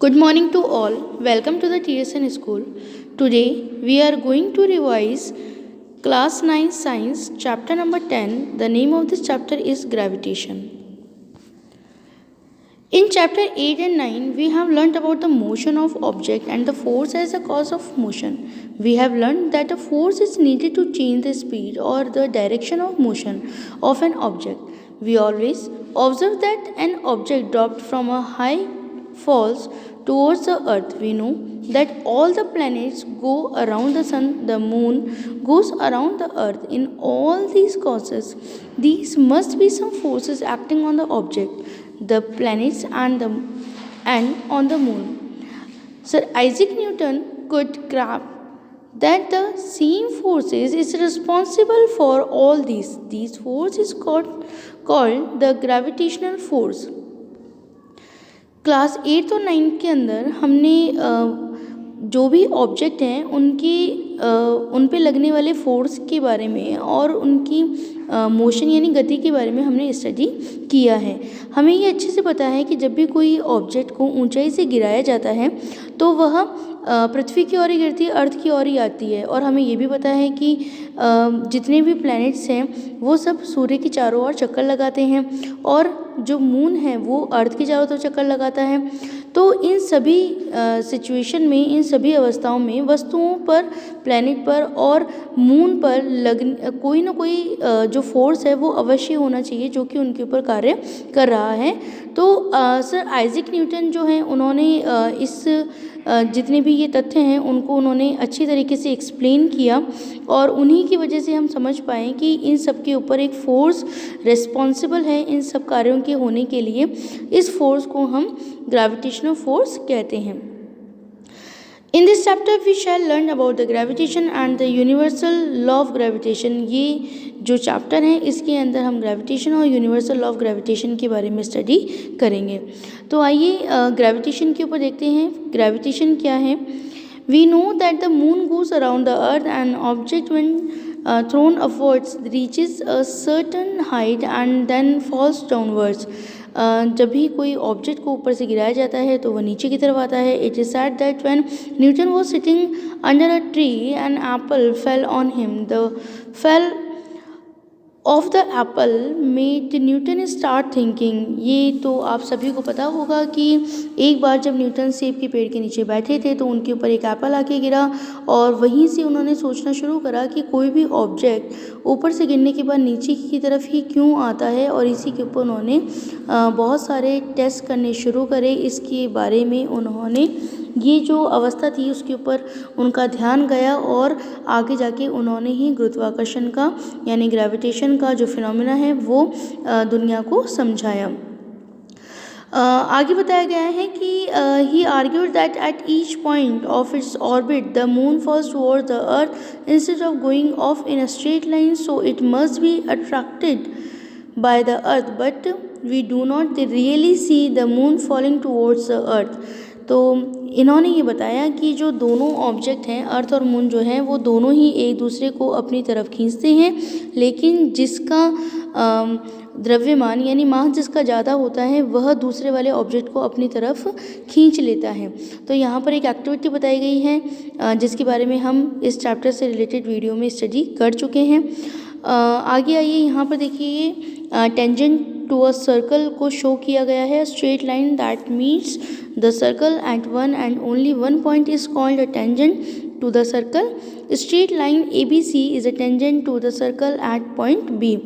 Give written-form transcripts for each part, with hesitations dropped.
Good morning to all. Welcome to the TSN school. Today we are going to revise class 9 science chapter number 10. The name of this chapter is gravitation. In chapter 8 and 9 we have learnt about the motion of object and the force as a cause of motion. We have learnt that a force is needed to change the speed or the direction of motion of an object. We always observe that an object dropped from a high falls towards the earth. We know that all the planets go around the sun, the moon goes around the earth. In all these causes, these must be some forces acting on the object, the planets and on the moon. Sir Isaac Newton could grasp that the same forces is responsible for all these. These force is called the gravitational force. Class 8 और 9 के अंदर हमने जो भी object हैं उन पे लगने वाले फोर्स के बारे में और उनकी मोशन यानी गति के बारे में हमने स्टडी किया है। हमें ये अच्छे से पता है कि जब भी कोई ऑब्जेक्ट को ऊंचाई से गिराया जाता है तो वह पृथ्वी की ओर ही गिरती है, अर्थ की ओर ही आती है। और हमें ये भी पता है कि जितने भी प्लैनेट्स हैं वो सब सूर्य की चारों ओर चक्कर लगाते हैं और जो मून है वो अर्थ के चारों तरफ चक्कर लगाता है। तो इन सभी सिचुएशन में, इन सभी अवस्थाओं में वस्तुओं पर, प्लैनेट पर और मून पर कोई ना कोई जो फोर्स है वो अवश्य होना चाहिए जो कि उनके ऊपर कार्य कर रहा है। तो सर आइजैक न्यूटन जो हैं उन्होंने इस जितने भी ये तथ्य हैं उनको उन्होंने अच्छी तरीके से एक्सप्लेन किया और उन्हीं की वजह से हम समझ पाएँ कि इन सब के ऊपर एक फ़ोर्स रिस्पॉन्सिबल है इन सब कार्यों के होने के लिए। इस फोर्स को हम ग्रेविटेशनल फोर्स कहते हैं। In this chapter we shall learn about the gravitation and the universal law of gravitation। ये जो चैप्टर है इसके अंदर हम ग्रेविटेशन और यूनिवर्सल लॉ ऑफ ग्रेविटेशन के बारे में स्टडी करेंगे। तो आइए ग्रेविटेशन के ऊपर देखते हैं ग्रेविटेशन क्या है। We know that the moon goes around the earth and object when thrown upwards reaches a certain height and then falls downwards। जब भी कोई ऑब्जेक्ट को ऊपर से गिराया जाता है तो वह नीचे की तरफ आता है। It is said that when Newton was sitting under a tree an apple fell on him. The fall of the apple made Newton start thinking. ये तो आप सभी को पता होगा कि एक बार जब न्यूटन सेब के पेड़ के नीचे बैठे थे तो उनके ऊपर एक एप्पल आके गिरा और वहीं से उन्होंने सोचना शुरू करा कि कोई भी ऑब्जेक्ट ऊपर से गिरने के बाद नीचे की तरफ ही क्यों आता है। और इसी के ऊपर उन्होंने बहुत सारे टेस्ट करने शुरू करे। इसके बारे में उन्होंने ये जो अवस्था थी उसके ऊपर उनका ध्यान गया और आगे जाके उन्होंने ही गुरुत्वाकर्षण का यानी ग्रेविटेशन का जो फिनोमेना है वो दुनिया को समझाया। आगे बताया गया है कि he argued that at each point of its orbit the moon falls towards the earth instead of going off in a straight line, so it must be attracted by the earth, but we do not really see the moon falling towards the earth। तो इन्होंने ये बताया कि जो दोनों object हैं अर्थ और moon जो हैं वो दोनों ही एक दूसरे को अपनी तरफ खींचते हैं, लेकिन जिसका द्रव्यमान यानी मास जिसका ज़्यादा होता है वह दूसरे वाले ऑब्जेक्ट को अपनी तरफ खींच लेता है। तो यहाँ पर एक एक्टिविटी बताई गई है जिसके बारे में हम इस चैप्टर से रिलेटेड वीडियो में स्टडी कर चुके हैं। आगे आइए यहाँ पर देखिए टेंजेंट टू अ सर्कल को शो किया गया है। Straight line that meets the circle at one and only one point is called a tangent to the circle. Straight line ABC is a tangent to the circle at point B।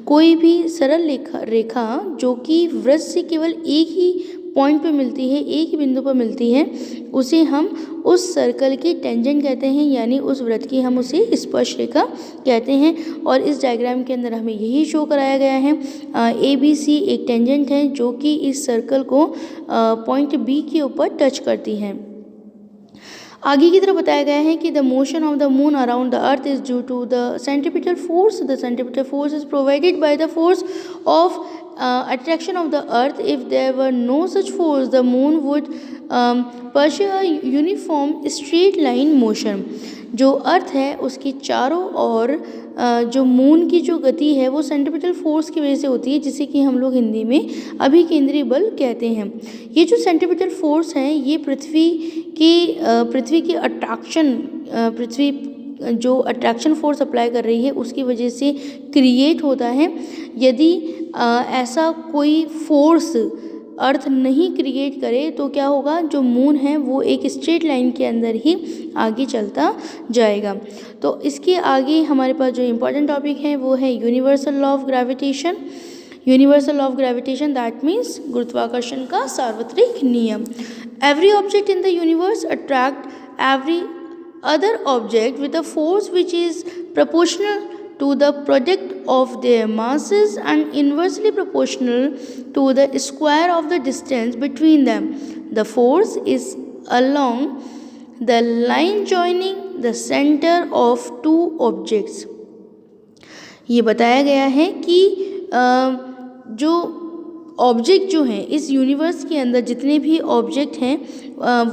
कोई भी सरल रेखा जो कि वृत्त से केवल एक ही point पे मिलती है, एक ही बिंदु पर मिलती है, उसे हम उस सर्कल की टेंजेंट कहते हैं, यानी उस वृत्त की हम उसे स्पर्श रेखा कहते हैं। और इस डायग्राम के अंदर हमें यही शो कराया गया है। ABC एक टेंजेंट है जो कि इस सर्कल को पॉइंट B के ऊपर टच करती है। आगे की तरफ बताया गया है कि the motion of the moon around the earth is due to the centripetal force. The centripetal force is provided by the force of attraction of the earth, if there were no such force, the moon would pursue a uniform straight line motion. जो अर्थ है उसकी चारों ओर जो moon की जो गति है वो सेंट्रीपिटल फोर्स की वजह से होती है, जिसे कि हम लोग हिंदी में अभिकेंद्री बल कहते हैं। ये जो सेंट्रीपिटल फोर्स है ये पृथ्वी की अट्रैक्शन, पृथ्वी जो अट्रैक्शन फोर्स अप्लाई कर रही है उसकी वजह से क्रिएट होता है। यदि ऐसा कोई फोर्स अर्थ नहीं क्रिएट करे तो क्या होगा, जो मून है वो एक स्ट्रेट लाइन के अंदर ही आगे चलता जाएगा। तो इसके आगे हमारे पास जो इम्पोर्टेंट टॉपिक है वो है universal law of gravitation. Universal law of gravitation that means गुरुत्वाकर्षण का सार्वत्रिक नियम। Every object in the universe attract every other object with a force which is proportional to the product of their masses and inversely proportional to the square of the distance between them. The force is along the line joining the center of two objects. ये बताया गया है कि जो object जो हैं इस universe के अंदर जितने भी ऑब्जेक्ट हैं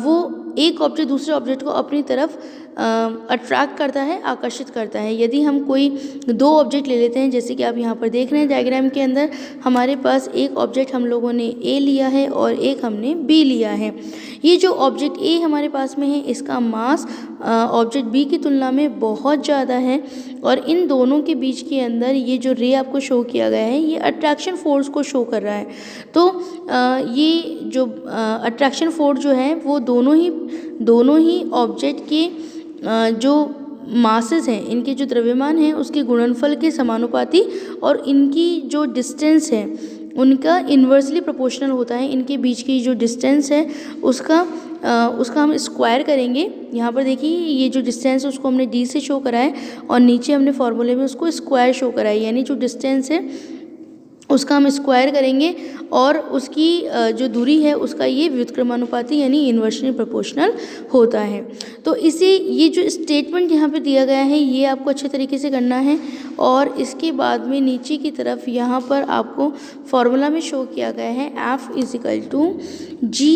वो एक ऑब्जेक्ट दूसरे ऑब्जेक्ट को अपनी तरफ अट्रैक्ट करता है, आकर्षित करता है। यदि हम कोई दो ऑब्जेक्ट ले लेते हैं, जैसे कि आप यहाँ पर देख रहे हैं डायग्राम के अंदर, हमारे पास एक ऑब्जेक्ट हम लोगों ने ए लिया है और एक हमने बी लिया है। ये जो ऑब्जेक्ट ए हमारे पास में है इसका मास ऑब्जेक्ट बी की तुलना में बहुत ज़्यादा है और इन दोनों के बीच के अंदर ये जो रे आपको शो किया गया है ये अट्रैक्शन फोर्स को शो कर रहा है। तो ये जो अट्रैक्शन फोर्स जो है वो दोनों ही ऑब्जेक्ट के जो मासेस हैं, इनके जो द्रव्यमान हैं उसके गुणनफल के समानुपाती और इनकी जो डिस्टेंस है उनका इन्वर्सली प्रोपोर्शनल होता है। इनके बीच की जो डिस्टेंस है उसका हम स्क्वायर करेंगे। यहाँ पर देखिए ये जो डिस्टेंस है उसको हमने डी से शो करा है और नीचे हमने फॉर्मूले में उसको स्क्वायर शो करा है, यानी जो डिस्टेंस है उसका हम स्क्वायर करेंगे और उसकी जो दूरी है उसका ये व्युत्क्रमानुपाती यानी इन्वर्सली प्रोपोर्शनल होता है। तो इसे ये जो स्टेटमेंट यहाँ पे दिया गया है ये आपको अच्छे तरीके से करना है और इसके बाद में नीचे की तरफ यहाँ पर आपको फॉर्मूला में शो किया गया है F is equal to G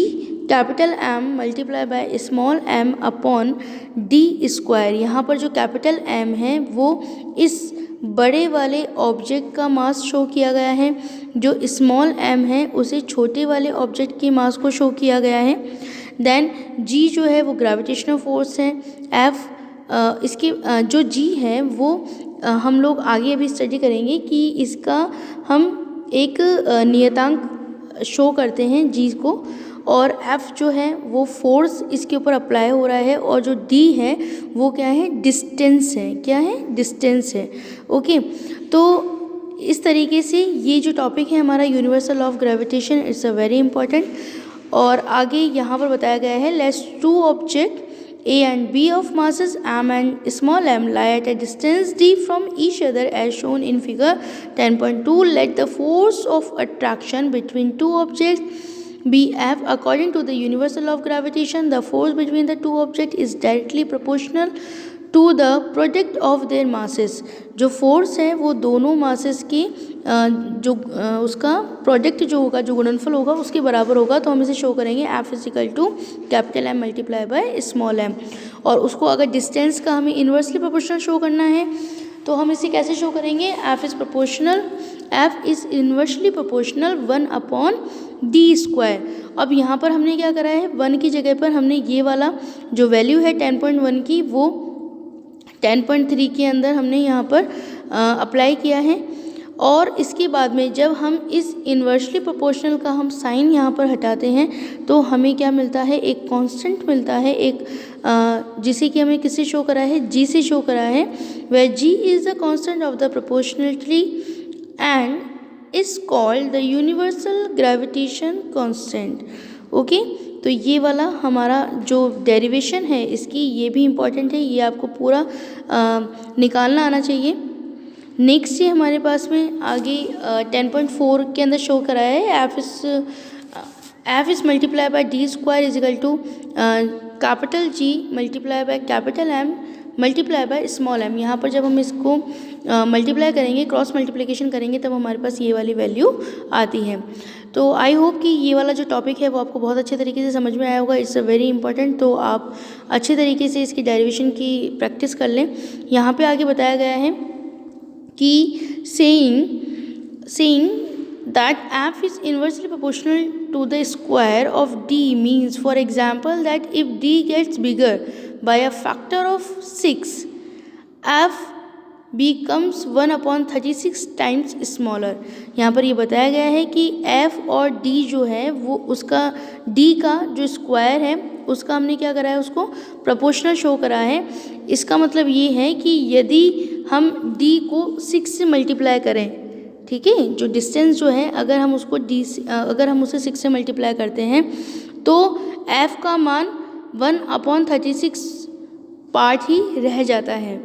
capital M multiply by small m upon D square. यहाँ पर जो कैपिटल M है वो इस बड़े वाले ऑब्जेक्ट का मास शो किया गया है, जो स्मॉल m है उसे छोटे वाले ऑब्जेक्ट के मास को शो किया गया है। देन g जो है वो ग्रेविटेशनल फोर्स है। f इसके जो g है वो हम लोग आगे अभी स्टडी करेंगे कि इसका हम एक नियतांक शो करते हैं g को, और F जो है वो फोर्स इसके ऊपर अप्लाई हो रहा है और जो D है वो क्या है, डिस्टेंस है। क्या है, डिस्टेंस है। ओके, तो इस तरीके से ये जो टॉपिक है हमारा universal law of gravitation, it's a very important. और आगे यहाँ पर बताया गया है let's two object A and B of masses m and small m lie at a distance d from each other as shown in figure 10.2. Let the force of attraction between two objects be F. According to the universal law of gravitation, the force between the two objects is directly proportional to the product of their masses. जो force है वो दोनों masses की जो उसका product जो होगा, जो गुणनफल होगा उसके बराबर होगा। तो हम इसे शो करेंगे F is equal to capital M multiply by small m। और उसको अगर डिस्टेंस का हमें इन्वर्सली प्रोपोर्शनल शो करना है तो हम इसे कैसे शो करेंगे, F is inversely proportional 1 upon D square. अब यहाँ पर हमने क्या करा है, 1 की जगह पर हमने ये वाला जो वैल्यू है 10.1 की वो 10.3 के अंदर हमने यहाँ पर अप्लाई किया है। और इसके बाद में जब हम इस इन्वर्सली प्रोपोर्शनल का हम साइन यहाँ पर हटाते हैं तो हमें क्या मिलता है, एक कांस्टेंट मिलता है, एक जिसे कि हमें किससे शो करा है, जी से शो करा है, where g is the constant of the proportionality and is called the universal gravitation constant. Okay, तो ये वाला हमारा जो डेरिवेशन है इसकी ये भी इम्पॉर्टेंट है, ये आपको पूरा निकालना आना चाहिए। नेक्स्ट ये हमारे पास में आगे 10.4 के अंदर शो कराया है F is multiply by D square is equal to capital G multiply by capital M multiply by small m। यहाँ पर जब हम इसको मल्टीप्लाई करेंगे, क्रॉस मल्टीप्लिकेशन करेंगे, तब हमारे पास ये वाली वैल्यू आती है। तो आई होप कि ये वाला जो टॉपिक है वो आपको बहुत अच्छे तरीके से समझ में आया होगा। इट्स अ वेरी इंपॉर्टेंट, तो आप अच्छे तरीके से इसकी डेरिवेशन की प्रैक्टिस कर लें। यहाँ पे आगे बताया गया है कि saying that f is inversely proportional to the square of d means, for example, that if d gets bigger by a factor of 6, f becomes 1/36 times smaller. यहाँ पर ये बताया गया है कि f और d जो है वो उसका d का जो स्क्वायर है उसका हमने क्या करा है, उसको प्रोपोर्शनल शो करा है। इसका मतलब ये है कि यदि हम d को 6 से मल्टीप्लाई करें, ठीक है, जो डिस्टेंस जो है अगर हम उसे 6 से मल्टीप्लाई करते हैं तो f का मान 1/36 पार्ट ही रह जाता है।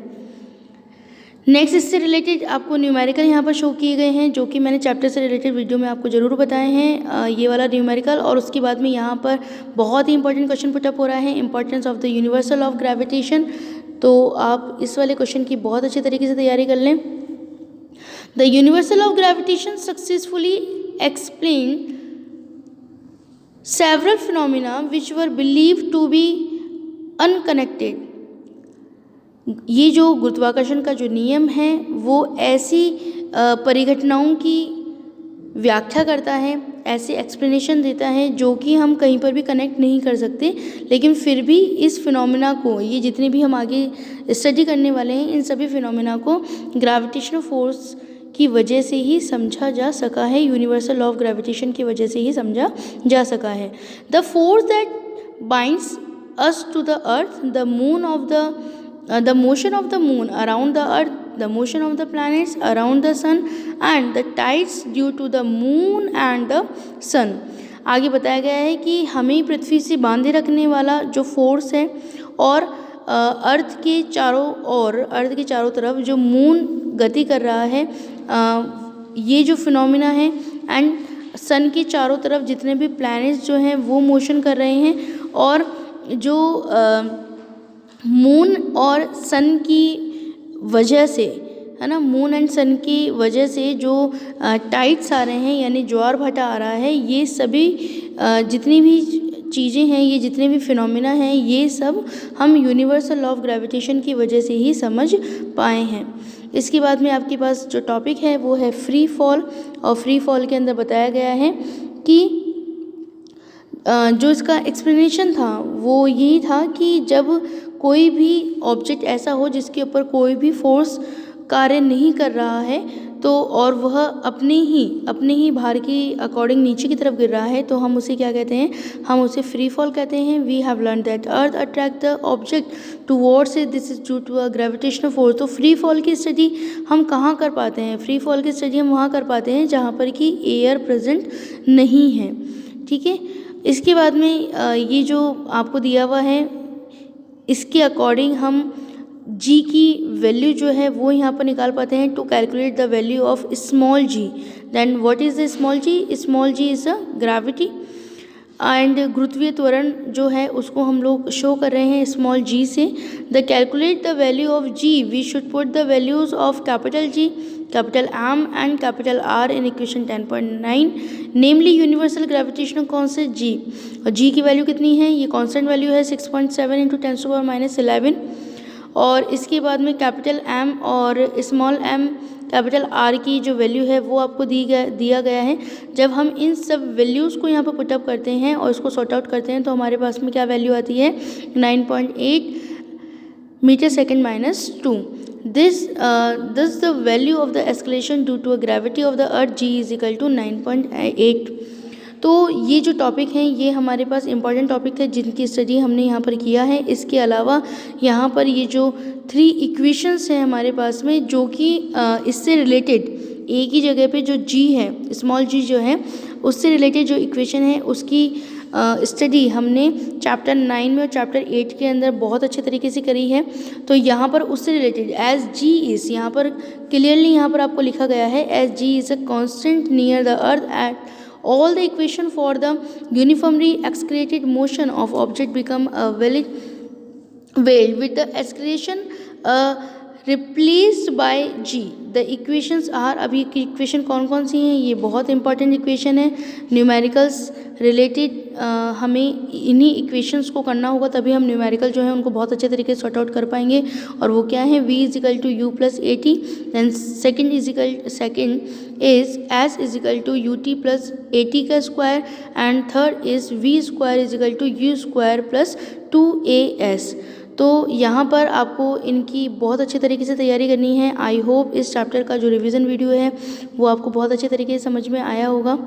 नेक्स्ट, इससे रिलेटेड आपको न्यूमेरिकल यहाँ पर शो किए गए हैं, जो कि मैंने चैप्टर से रिलेटेड वीडियो में आपको ज़रूर बताए हैं, ये वाला न्यूमेरिकल। और उसके बाद में यहाँ पर बहुत ही इंपॉर्टेंट क्वेश्चन पुटअप हो रहा है, importance of the universal of gravitation. तो आप इस वाले क्वेश्चन की बहुत अच्छे तरीके से तैयारी कर लें। The universal of gravitation successfully explain several phenomena which were believe to be unconnected. ये जो गुरुत्वाकर्षण का जो नियम है वो ऐसी परिघटनाओं की व्याख्या करता है, ऐसे एक्सप्लेनेशन देता है जो कि हम कहीं पर भी कनेक्ट नहीं कर सकते, लेकिन फिर भी इस फिनोमिना को, ये जितने भी हम आगे स्टडी करने वाले हैं, इन सभी फिनोमिना को ग्रेविटेशनल फोर्स की वजह से ही समझा जा सका है, यूनिवर्सल लॉ ऑफ ग्रेविटेशन की वजह से ही समझा जा सका है। The force that binds us to the earth, the motion of the moon around the earth, the motion of the planets around the sun, and the tides due to the moon and the sun। आगे बताया गया है कि हमें पृथ्वी से बांधे रखने वाला जो फोर्स है और अर्थ के चारों तरफ जो मून गति कर रहा है, ये जो फिनोमिना है, एंड सन के चारों तरफ जितने भी प्लैनेट्स जो हैं वो मोशन कर रहे हैं, और जो मून और सन की वजह से, है ना, मून एंड सन की वजह से जो टाइड्स आ रहे हैं यानी ज्वार भाटा आ रहा है, ये सभी जितनी भी चीज़ें हैं, ये जितने भी फिनोमिना हैं, ये सब हम यूनिवर्सल लॉ ऑफ ग्रेविटेशन की वजह से ही समझ पाए हैं। इसके बाद में आपके पास जो टॉपिक है वो है फ्री फॉल, और फ्री फॉल के अंदर बताया गया है कि जो इसका एक्सप्लेनेशन था वो यही था कि जब कोई भी ऑब्जेक्ट ऐसा हो जिसके ऊपर कोई भी फोर्स कार्य नहीं कर रहा है, तो और वह अपने ही भार के अकॉर्डिंग नीचे की तरफ गिर रहा है, तो हम उसे क्या कहते हैं, हम उसे फ्री फॉल कहते हैं। We have learn that earth attract the object towards it, this is due to a gravitational force. तो फ्री फॉल की स्टडी हम कहाँ कर पाते हैं? फ्री फॉल की स्टडी हम वहाँ कर पाते हैं जहाँ पर कि एयर प्रेजेंट नहीं है, ठीक है। इसके बाद में ये जो आपको दिया हुआ है, इसके अकॉर्डिंग हम जी की वैल्यू जो है वो यहाँ पर निकाल पाते हैं। To calculate the value of small g, then what is the small g? Small g is a gravity, and गुरुत्वीय त्वरण जो है उसको हम लोग शो कर रहे हैं स्मॉल जी से। The calculate the value of G, we should put the values of capital G, capital M and capital R in equation 10.9, namely universal gravitational constant G. और जी की वैल्यू कितनी है? ये constant value है 6.7 into 10⁻⁻11। और इसके बाद में कैपिटल एम और स्मॉल एम कैपिटल आर की जो वैल्यू है वो आपको दिया गया है। जब हम इन सब वैल्यूज़ को यहाँ पर पुटअप करते हैं और इसको सॉर्ट आउट करते हैं तो हमारे पास में क्या वैल्यू आती है? 9.8 meter second minus 2। This the value of the acceleration due to a gravity of the earth G is equal to 9.8। तो ये जो टॉपिक हैं ये हमारे पास इंपॉर्टेंट टॉपिक थे जिनकी स्टडी हमने यहाँ पर किया है। इसके अलावा यहाँ पर ये जो 3 इक्वेशंस हैं हमारे पास में, जो कि इससे रिलेटेड एक ही जगह पे जो जी है, स्मॉल जी जो है, उससे रिलेटेड जो इक्वेशन है उसकी स्टडी हमने चैप्टर 9 में और चैप्टर 8 के अंदर बहुत अच्छे तरीके से करी है। तो यहाँ पर उससे रिलेटेड एज जी इज़, यहाँ पर क्लियरली यहाँ पर आपको लिखा गया है as G is a constant near the earth at all the equation for the uniformly accelerated motion of object become a valid with the acceleration replaced by G. The equations are, अभी equation कौन कौन सी हैं, ये बहुत important equation है numericals related. हमें इन्हीं इक्वेशंस को करना होगा, तभी हम न्यूमेरिकल जो है उनको बहुत अच्छे तरीके से सॉर्ट आउट कर पाएंगे। और वो क्या है, v equal to u plus a t, then second is s equal to u t plus a t का square, and third is v square is equal to u square plus 2as। तो यहाँ पर आपको इनकी बहुत अच्छे तरीके से तैयारी करनी है। आई होप इस चैप्टर का जो रिवीजन वीडियो है वो आपको बहुत अच्छे तरीके से समझ में आया होगा।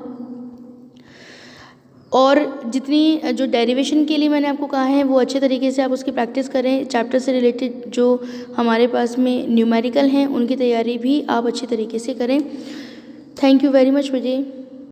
और जितनी जो डेरिवेशन के लिए मैंने आपको कहा है वो अच्छे तरीके से आप उसकी प्रैक्टिस करें। चैप्टर से रिलेटेड जो हमारे पास में न्यूमेरिकल हैं उनकी तैयारी भी आप अच्छी तरीके से करें। थैंक यू वेरी मच मुझे।